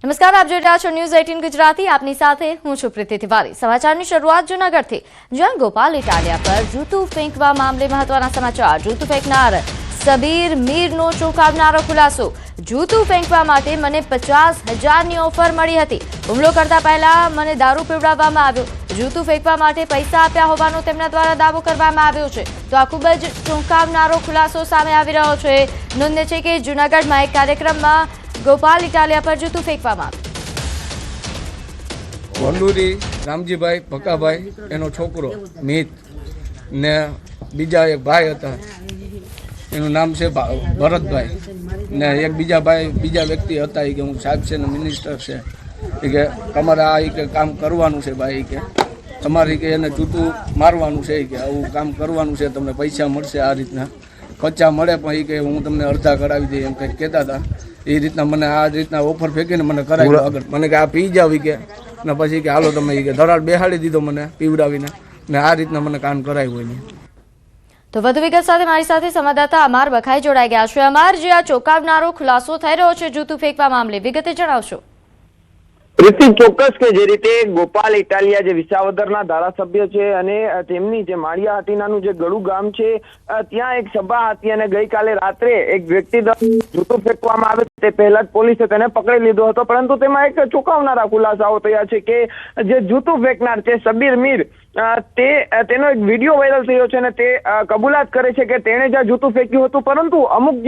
નમસ્કાર, આપ જોઈ રહ્યા છો ન્યૂઝ 18 ગુજરાતી। આપની સાથે હું છું પ્રીતિ તિવારી। સમાચારની શરૂઆત જૂનાગઢથી, જ્યાં ગોપાલ ઇટાલિયા પર જૂતું ફેંકવા મામલે મહત્વના સમાચાર। જૂતું ફેંકનાર સબીર મીરનો ચોંકાવનારો ખુલાસો। જૂતું ફેંકવા માટે મને 50,000ની ઓફર મળી હતી। હુમલો કરતા પહેલા મને દારૂ પીવડાવવામાં આવ્યો। જૂતું ફેંકવા માટે પૈસા આપ્યા હોવાનો તેમના દ્વારા દાવો કરવામાં આવ્યો છે। તો આ ખૂબ જ ચોંકાવનારો ખુલાસો સામે આવી રહ્યો છે। નોંધનીય છે કે જૂનાગઢમાં એક કાર્યક્રમમાં ગોપાલ ઇટાલિયા પર જૂતું ફેંકવામાં આવ્યું। વંડુરી રામજીભાઈ ભકાભાઈ એનો છોકરો મિત ને બીજા એક ભાઈ હતા, એનું નામ છે ભરતભાઈ ને એક બીજા વ્યક્તિ હતા કે હું સાહેબ છે ને મિનિસ્ટર છે, એ કે તમારે આ કે કામ કરવાનું છે ભાઈ, કે તમારે કે એને જૂતું મારવાનું છે, કે આવું કામ કરવાનું છે, તમને પૈસા મળશે આ રીતના, કચ્ચા મળે પણ એ કે હું તમને અડધા કરાવી દઈએ એમ કંઈક કહેતા હતા। એ રીતના મને આ રીતના ઓફર ફેંકીને મને કરાવ્યું આગળ, મને કે આ પી જાવ કે ને પછી કે હાલો તમે કે ધરાડ બેહાડી દીધો મને પીવડાવીને ને આ રીતના મને કામ કરાવ્યું હોય। તો વધુ વિગત સાથે મારી સાથે સંવાદદાતા અમાર બખાઈ જોડાઈ ગયા છે। અમાર, જે આ ચોંકાવનારો ખુલાસો થઈ રહ્યો છે જૂતું ફેંકવા મામલે, વિગતે જણાવશો। પ્રીતિ, ચોક્કસ કે જે રીતે ગોપાલ ઇટાલિયા જે વિસાવદરના ધારાસભ્ય છે અને તેમની જે માળિયા હાટીનાનું જે ગળું ગામ છે ત્યાં એક સભા હતી અને ગઈકાલે રાત્રે એક વ્યક્તિ જૂતું ફેંકવામાં આવે તે પહેલા જ પોલીસે તેને પકડી લીધો હતો, પરંતુ તેમાં એક ચોંકાવનારા ખુલાસાઓ થયા છે કે જે જૂતું ફેંકનાર છે સબીર મીર, તેનો એક વિડીયો વાયરલ થયો છે અને તે કબૂલાત કરે છે કે તેણે જ્યાં જૂતું ફેંક્યું હતું, પરંતુ અમુક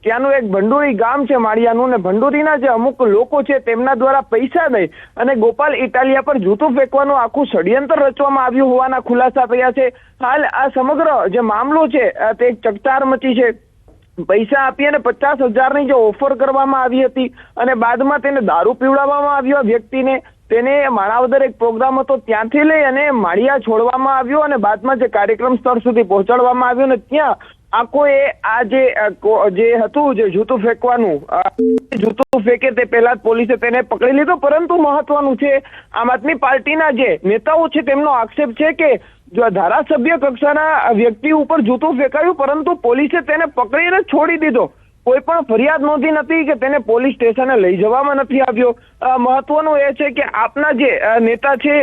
ત્યાંનું એક ભંડુરી ગામ છે માળિયાનું, ને ભંડુરીના જે અમુક લોકો છે તેમના દ્વારા પૈસા દઈ અને ગોપાલ ઇટાલિયા પર જૂતું ફેંકવાનું આખું ષડયંત્ર રચવામાં આવ્યું હોવાના ખુલાસા થયા છે। હાલ આ સમગ્ર જે મામલો છે તે એક ચકચાર મચી છે। પૈસા આપી અને 50,000ની જે ઓફર કરવામાં આવી હતી અને બાદમાં તેને દારૂ પીવડાવવામાં આવ્યો વ્યક્તિને, તેને માણાવદર એક પ્રોગ્રામ હતો ત્યાંથી લઈ અને માળિયા છોડવામાં આવ્યો અને બાદમાં જે કાર્યક્રમ સ્થળ સુધી પહોંચાડવામાં આવ્યો ને ત્યાં આખો આ જે હતું જે જૂતું ફેંકવાનું જૂતું ફેંકે તે પહેલા જ પોલીસે તેને પકડી લીધો। પરંતુ મહત્વનું છે, આમ આદમી પાર્ટીના જે નેતાઓ છે તેમનો આક્ષેપ છે કે જો ધારાસભ્ય કક્ષાના વ્યક્તિ ઉપર જૂતું ફેંકાયું, પરંતુ પોલીસે તેને પકડીને છોડી દીધો। કોઈ પણ ફરિયાદ નોંધી નથી કે તેને પોલીસ સ્ટેશને લઈ જવામાં નથી આવ્યો। મહત્વનું એ છે કે આપના જે નેતા છે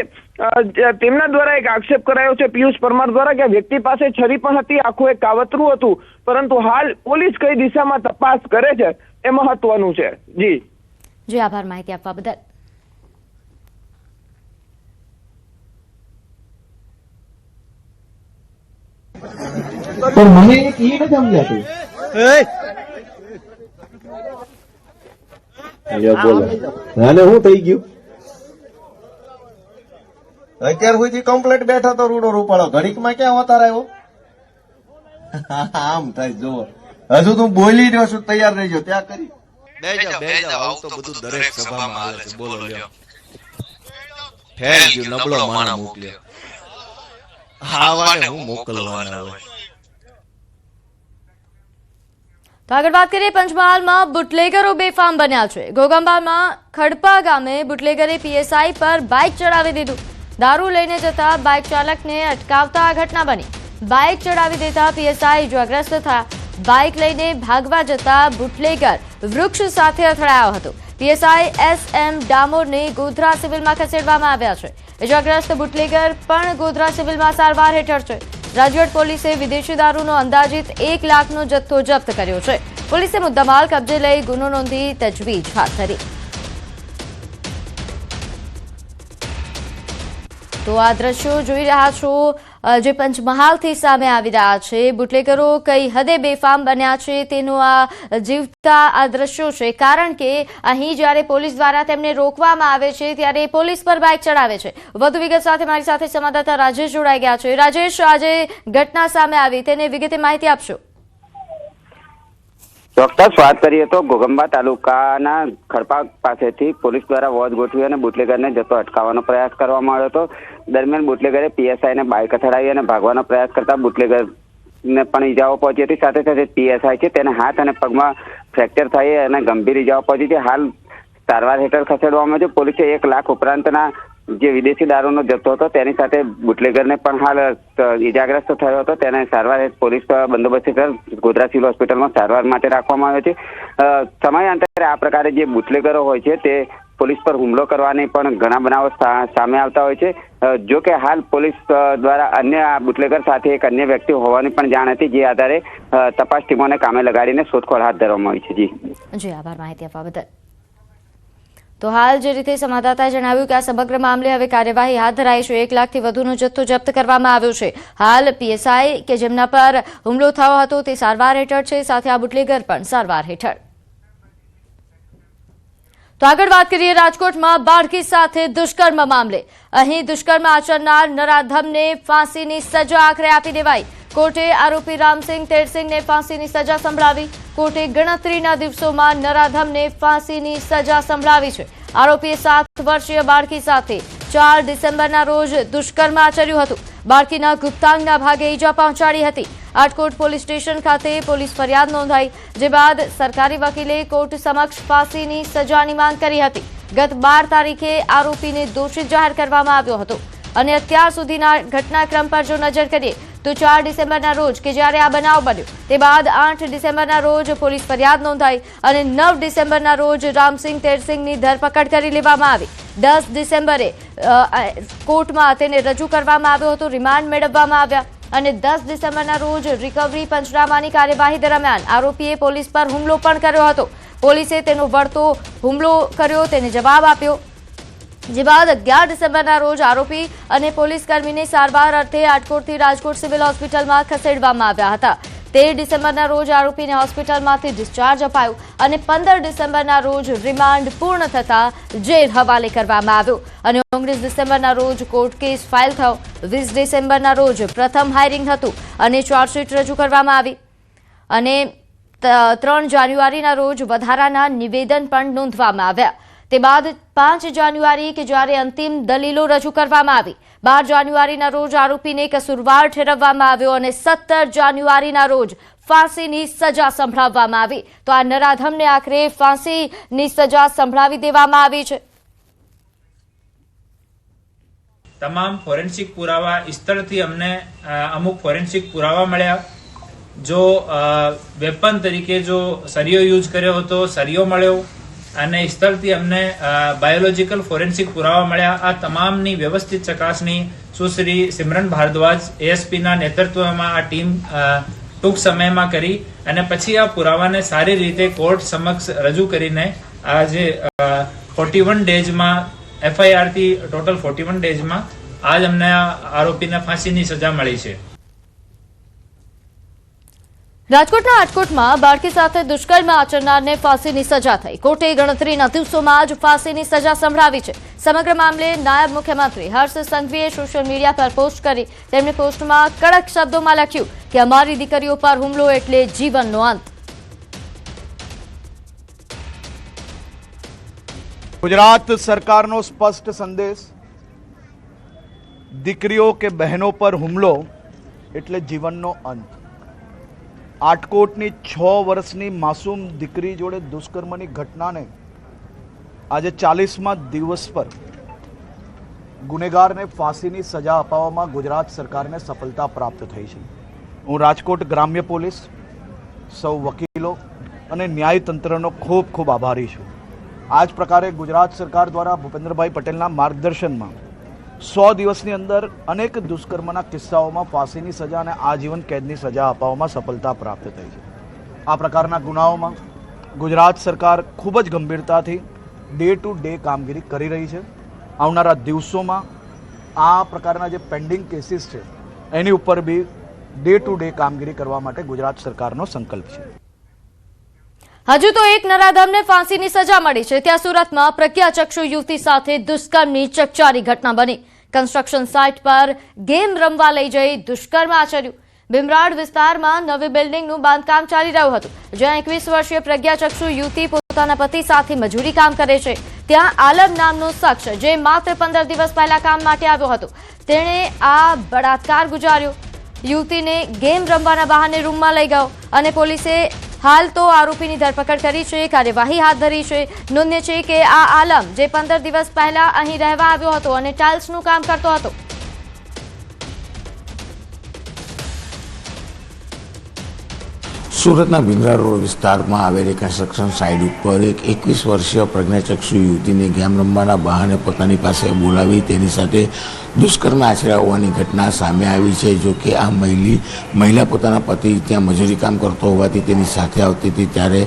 તેમના દ્વારા એક આક્ષેપ કરાયો છે પિયુષ પરમાર દ્વારા કે વ્યક્તિ પાસે છરી પણ હતી, આખું એક કાવતરું હતું, પરંતુ હાલ પોલીસ કઈ દિશામાં તપાસ કરે છે એ મહત્વનું છે। જી આભાર માહિતી આપવા બદલ। પણ મને એક એ નથી સમજાતું, બોલો હું થઈ ગયું? અત્યાર સુધી કમ્પ્લેટ બેઠો તો રૂડો રૂપાળો, ઘડીકમાં ક્યાં અવતાર આવ્યો? આમ થાય જુઓ, હજુ તું બોલી રહ્યો છું, તૈયાર રહેજો ત્યાં કરી બેજા આવું તો બધું દરેક સભામાં આવે છે। બોલો લ્યો, ફેલ ગયું નબળો માણા મોકલ્યો, આવાને હું મોકલવાના હોય। તો આગળ વાત કરીએ, પંચમહાલમાં બુટલેગરો બેફામ બન્યા છે। ઘોગંબામાં ખડપા ગામે બુટલેગરે પીએસઆઈ પર બાઇક ચડાવી દીધું। દારૂ લઈને જતા બાઇક ચાલકને અટકાવતા આ ઘટના બની। બાઇક ચડાવી દેતા પીએસઆઈ ઇજાગ્રસ્ત થયા। બાઇક લઈને ભાગવા જતા બુટલેગર વૃક્ષ સાથે અથડાયો હતો। પીએસઆઈ SM ડામોરને ગોધરા સિવિલમાં ખસેડવામાં આવ્યા છે। ઇજાગ્રસ્ત બુટલેગર પણ ગોધરા સિવિલમાં સારવાર હેઠળ છે। રાજકોટ પોલીસે વિદેશી દારૂનો અંદાજિત 1 લાખનો જથ્થો જપ્ત કર્યો છે। પોલીસે મુદ્દામાલ કબજે લઈ ગુનો નોંધી તજવીજ હાથ ધરી। તો આ દ્રશ્યો જોઈ રહ્યા છો જે પંચમહાલથી સામે આવી રહ્યા છે। બુટલેગરો કઈ હદે બેફામ બન્યા છે તેનું આ જીવતા આ દ્રશ્યો છે, કારણ કે અહીં જ્યારે પોલીસ દ્વારા તેમને રોકવામાં આવે છે ત્યારે પોલીસ પર બાઇક ચડાવે છે। વધુ વિગત સાથે મારી સાથે સંવાદદાતા રાજેશ જોડાઈ ગયા છે। રાજેશ, આજે ઘટના સામે આવી તેને વિગતે માહિતી આપશો। ચોક્કસ વાત કરીએ તો ઘોગંબા તાલુકાના ખડપા પાસેથી પોલીસ દ્વારા વોચ ગોઠવી અને બુટલેગરને જતો અટકાવવાનો પ્રયાસ કરવામાં આવ્યો હતો। દરમિયાન બુટલેગરે પીએસઆઈને બાઇક અથડાવી અને ભાગવાનો પ્રયાસ કરતા બુટલેગરને પણ ઈજાઓ પહોંચી હતી। સાથે સાથે પીએસઆઈ છે તેને હાથ અને પગમાં ફ્રેક્ચર થઈ અને ગંભીર ઈજાઓ પહોંચી છે। હાલ સારવાર હેઠળ ખસેડવામાં છે। પોલીસે 1 લાખ ઉપરાંતના જે વિદેશી દારૂનો જથ્થો હતો તેની સાથે બુટલેગરને પણ હાલ ઈજાગ્રસ્ત થયો હતો. તેને સારવાર પોલીસ બંદોબસ્ત હેઠળ ગોધરા સિવિલ હોસ્પિટલમાં સારવાર માટે રાખવામાં આવ્યો છે. સમયાંતરે આ પ્રકારે જે બુટલેગરો હોય છે તે પોલીસ પર હુમલો કરવાની પણ ઘણા બનાવો સામે આવતા હોય છે. જો કે હાલ પોલીસ દ્વારા અન્ય બુટલેગર સાથે એક અન્ય વ્યક્તિ હોવાની પણ જાણ હતી, જે આધારે તપાસ ટીમોને કામે લગાડીને શોધખોળ હાથ ધરવામાં આવી છે. જી આભાર માહિતી આપવા બદલ. તો હાલ જે રીતે સંવાદદાતાએ જણાવ્યું કે આ સમગ્ર મામલે હવે કાર્યવાહી હાથ ધરાઈ છે. 1 લાખથી વધુનો જથ્થો જપ્ત કરવામાં આવ્યો છે. હાલ પીએસઆઈ કે જેમના પર હુમલો થયો હતો તે સારવાર હેઠળ છે, સાથે આ બુટલેગર પણ સારવાર હેઠળ. તો આગળ વાત કરીએ રાજકોટમાં બાળકી સાથે દુષ્કર્મ મામલે. અહીં દુષ્કર્મ આચરનાર નરાધમને ફાંસીની સજા આખરે આપી દેવાઈ. કોર્ટે આરોપી રામસિંહ તેરસિંહને ફાંસીની સજા સંભળાવી. કોર્ટે ગણતરીના દિવસોમાં નરાધમને ફાંસીની સજા સંભળાવી છે. આરોપીએ 7 વર્ષીય બાળકી સાથે 4 ડિસેમ્બરના રોજ દુષ્કર્મ આચર્યું હતું. બાળકીના ગુપ્તાંગના ભાગે ઈજા પહોંચાડી હતી. આટકોટ પોલીસ સ્ટેશન ખાતે પોલીસ ફરિયાદ નોંધાઈ, જે બાદ સરકારી વકીલે કોર્ટ સમક્ષ ફાંસીની સજાની માંગ કરી હતી. ગત 12 તારીખે આરોપીને દોષિત જાહેર કરવામાં આવ્યો હતો. અને અત્યાર સુધીના ઘટનાક્રમ પર જો નજર કરીએ તો 4 ડિસેમ્બરના રોજ કે જ્યારે આ બનાવ બન્યો તે બાદ 8 ડિસેમ્બરના રોજ પોલીસ ફરિયાદ નોંધાઈ અને 9 ડિસેમ્બરના રોજ રામસિંહ તેરસિંહની ધરપકડ કરી લેવામાં આવી. 10 ડિસેમ્બરે કોર્ટમાં તેને રજૂ કરવામાં આવ્યો હતો, રિમાન્ડ મેળવવામાં આવ્યા અને 10 ડિસેમ્બરના રોજ રિકવરી પંચનામાની કાર્યવાહી દરમિયાન આરોપીએ પોલીસ પર હુમલો પણ કર્યો હતો. પોલીસે તેનો વળતો હુમલો કર્યો, તેને જવાબ આપ્યો, જે બાદ 11 ડિસેમ્બરના રોજ આરોપી અને પોલીસ કર્મીને સારવાર અર્થે આટકોટથી રાજકોટ સિવિલ હોસ્પિટલમાં ખસેડવામાં આવ્યા હતા. 13 ડિસેમ્બરના રોજ આરોપીને હોસ્પિટલમાંથી ડિસ્ચાર્જ અપાયું અને 15 ડિસેમ્બરના રોજ રિમાન્ડ પૂર્ણ થતા જેલ હવાલે કરવામાં આવ્યો અને 19 ડિસેમ્બરના રોજ કોર્ટ કેસ ફાઇલ થયો. 20 ડિસેમ્બરના રોજ પ્રથમ હાયરિંગ હતું અને ચાર્જશીટ રજૂ કરવામાં આવી અને 3 જાન્યુઆરીના રોજ વધારાના નિવેદન પણ નોંધવામાં આવ્યા. તે બાદ 5 જાન્યુઆરી કે જ્યારે અંતિમ દલીલો રજૂ કરવામાં આવી. 12 જાન્યુઆરીના રોજ આરોપીને કસૂરવાર ઠેરવવામાં આવ્યો અને 17 જાન્યુઆરીના રોજ ફાંસીની સજા સંભળાવવામાં આવી. તો આ નરાધમને આખરે ફાંસીની સજા સંભળાવી દેવામાં આવી છે. તમામ ફોરેન્સિક પુરાવા સ્થળથી અમને અમુક ફોરેન્સિક પુરાવા મળ્યા. જો વેપન તરીકે જો સરિયો યુઝ કર્યો હતો, સરિયો મળ્યો અને સ્થળથી અમને બાયોલોજીકલ ફોરેન્સિક પુરાવા મળ્યા. આ તમામની વ્યવસ્થિત ચકાસણી સુશ્રી સિમરન ભારદ્વાજ એએસપીના નેતૃત્વમાં આ ટીમ ટૂંક સમયમાં કરી અને પછી આ પુરાવાને સારી રીતે કોર્ટ સમક્ષ રજૂ કરીને આજે 41 ડેઝમાં એફઆઈઆરથી ટોટલ 41 ડેઝમાં આજ અમને આરોપીને ફાંસીની સજા મળી છે. રાજકોટના આટકોટમાં બાળકી સાથે દુષ્કર્મ આચરનારને ફાંસીની સજા થઈ. કોર્ટે ગણતરીના દિવસોમાં જ ફાંસીની સજા સંભળાવી છે. સમગ્ર મામલે નાયબ મુખ્યમંત્રી હર્ષ સંઘવીએ સોશિયલ મીડિયા પર પોસ્ટ કરી. તેમણે પોસ્ટમાં કડક શબ્દોમાં લખ્યું કે અમારી દીકરીઓ પર હુમલો એટલે જીવનનો અંત. गुजरात सरकारનો સ્પષ્ટ સંદેશ, દીકરીઓ કે બહેનો પર હુમલો એટલે જીવનનો અંત. આટકોટની 6 વર્ષની માસૂમ દીકરી જોડે દુષ્કર્મની ઘટનાને આજે 40મા દિવસ પર ગુનેગારને ફાંસીની સજા અપાવવામાં ગુજરાત સરકારને સફળતા પ્રાપ્ત થઈ છે. હું રાજકોટ ગ્રામ્ય પોલીસ, સૌ વકીલો અને ન્યાયતંત્રનો ખૂબ ખૂબ આભારી છું. આ જ પ્રકારે ગુજરાત સરકાર દ્વારા ભૂપેન્દ્રભાઈ પટેલના માર્ગદર્શનમાં 100 દિવસની અંદર અનેક દુષ્કર્મના કિસ્સાઓમાં ફાંસીની સજા અને આજીવન કેદની સજા અપાવવામાં સફળતા પ્રાપ્ત થઈ છે. આ પ્રકારના ગુનાઓમાં ગુજરાત સરકાર ખૂબ જ ગંભીરતાથી ડે ટુ ડે કામગીરી કરી રહી છે. આવનારા દિવસોમાં આ પ્રકારના જે પેન્ડિંગ કેસીસ છે એની ઉપર બી ડે ટુ ડે કામગીરી કરવા માટે ગુજરાત સરકારનો સંકલ્પ છે. હજુ તો એક નરાધમને ફાંસીની સજા મળી છે. ત્યાં સુરતમાં પ્રજ્ઞાચક્ષુ યુવતી સાથે દુષ્કર્મની ચકચારી ઘટના બની. કન્સ્ટ્રક્શન સાઇટ પર ગેમ રમવા લઈ જઈ દુષ્કર્મ આચર્યું. ભીમરાડ વિસ્તારમાં નવી બિલ્ડિંગનું બાંધકામ ચાલી રહ્યું હતું, જ્યાં 21 વર્ષીય પ્રજ્ઞાચક્ષુ યુવતી પોતાના પતિ સાથે મજૂરી કામ કરે છે. ત્યાં આલમ નામનો શખ્સ, જે માત્ર 15 દિવસ પહેલા કામ માટે આવ્યો હતો, તેણે આ બળાત્કાર ગુજાર્યો. યુવતીને ગેમ રમવાના બહાને રૂમમાં લઈ ગયો અને પોલીસે હાલ તો આરોપીની ધરપકડ કરી છે, કાર્યવાહી હાથ ધરી છે. નોંધ્ય છે કે આ આલમ જે 15 દિવસ પહેલા અહીં રહેવા આવ્યો હતો અને ટાઇલ્સનું કામ કરતો હતો. સુરતના બિંદ્રા રોડ વિસ્તારમાં આવેલી કન્સ્ટ્રક્શન સાઇટ ઉપર એક 21 વર્ષીય પ્રજ્ઞાચક્ષુ યુવતીને ગેમ રમવાના બહાને પોતાની પાસે બોલાવી તેની સાથે દુષ્કર્મ આચર્યા હોવાની ઘટના સામે આવી છે. જો કે આ મહિલા પોતાના પતિ ત્યાં મજૂરી કામ કરતો હોવાથી તેની સાથે આવતી હતી, ત્યારે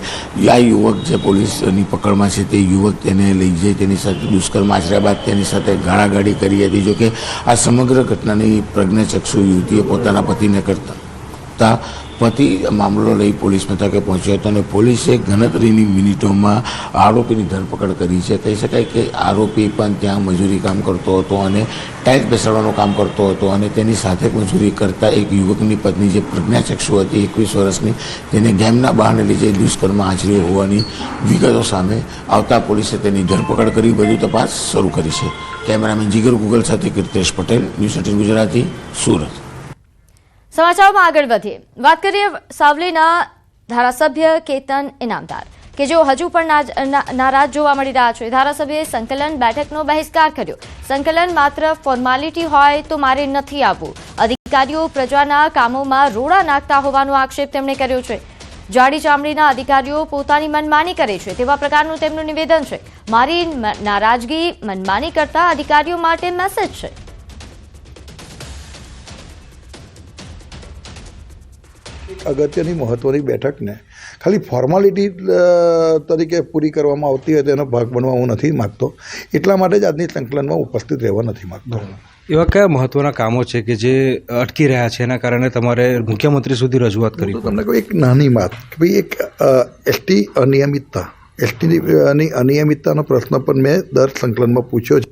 આ યુવક જે પોલીસની પકડમાં છે તે યુવક તેને લઈ જઈ તેની સાથે દુષ્કર્મ આચર્યા બાદ તેની સાથે ગાળાગાળી કરી હતી. જો કે આ સમગ્ર ઘટનાની પ્રજ્ઞાચક્ષુ યુવતીએ પોતાના પતિને કરતા પતિ મામલો લઈ પોલીસ મથકે પહોંચ્યો હતો અને પોલીસે ગણતરીની મિનિટોમાં આરોપીની ધરપકડ કરી છે. કહી શકાય કે આરોપી પણ ત્યાં મજૂરી કામ કરતો હતો અને ટાઇલ્સ બેસાડવાનું કામ કરતો હતો અને તેની સાથે મજૂરી કરતા એક યુવકની પત્ની જે પ્રજ્ઞાચક્ષુ હતી 21 વર્ષની, તેને ગેમના બહાને લઈ જઈ દુષ્કર્મ આચર્યો હોવાની વિગતો સામે આવતા પોલીસે તેની ધરપકડ કરી વધુ તપાસ શરૂ કરી છે. કેમેરામેન જીગર ગુગલ સાથે કીર્તેશ પટેલ, ન્યૂઝ 18 ગુજરાતી, સુરત. સમાચારમાં આગળ વધીએ. વાત કરીએ સાવલીના ધારાસભ્ય કેતન ઇનામદાર કે જેઓ હજુ પણ નારાજ જોવા મળી રહ્યા છે. ધારાસભ્યએ સંકલન બેઠકનો બહિષ્કાર કર્યો. સંકલન માત્ર ફોર્માલિટી હોય તો મારે નથી આવવું. અધિકારીઓ પ્રજાના કામોમાં રોડા નાખતા હોવાનો આક્ષેપ તેમણે કર્યો છે. જાડી ચામડીના અધિકારીઓ પોતાની મનમાની કરે છે તેવા પ્રકારનું તેમનું નિવેદન છે. મારી નારાજગી મનમાની કરતા અધિકારીઓ માટે મેસેજ છે. અગત્યની મહત્વની બેઠકને ખાલી ફોર્માલિટી તરીકે પૂરી કરવામાં આવતી હોય તેનો ભાગ બનવા હું નથી માગતો. એટલા માટે જ આજની સંકલનમાં ઉપસ્થિત રહેવા નથી માગતો. એવા કયા મહત્વના કામો છે કે જે અટકી રહ્યા છે, એના કારણે તમારે મુખ્યમંત્રી સુધી રજૂઆત કરી? તમને કહું એક નાની વાત કે ભાઈ એક એસટી અનિયમિતતાની અનિયમિતતાનો પ્રશ્ન પણ મેં દર સંકલનમાં પૂછ્યો છે.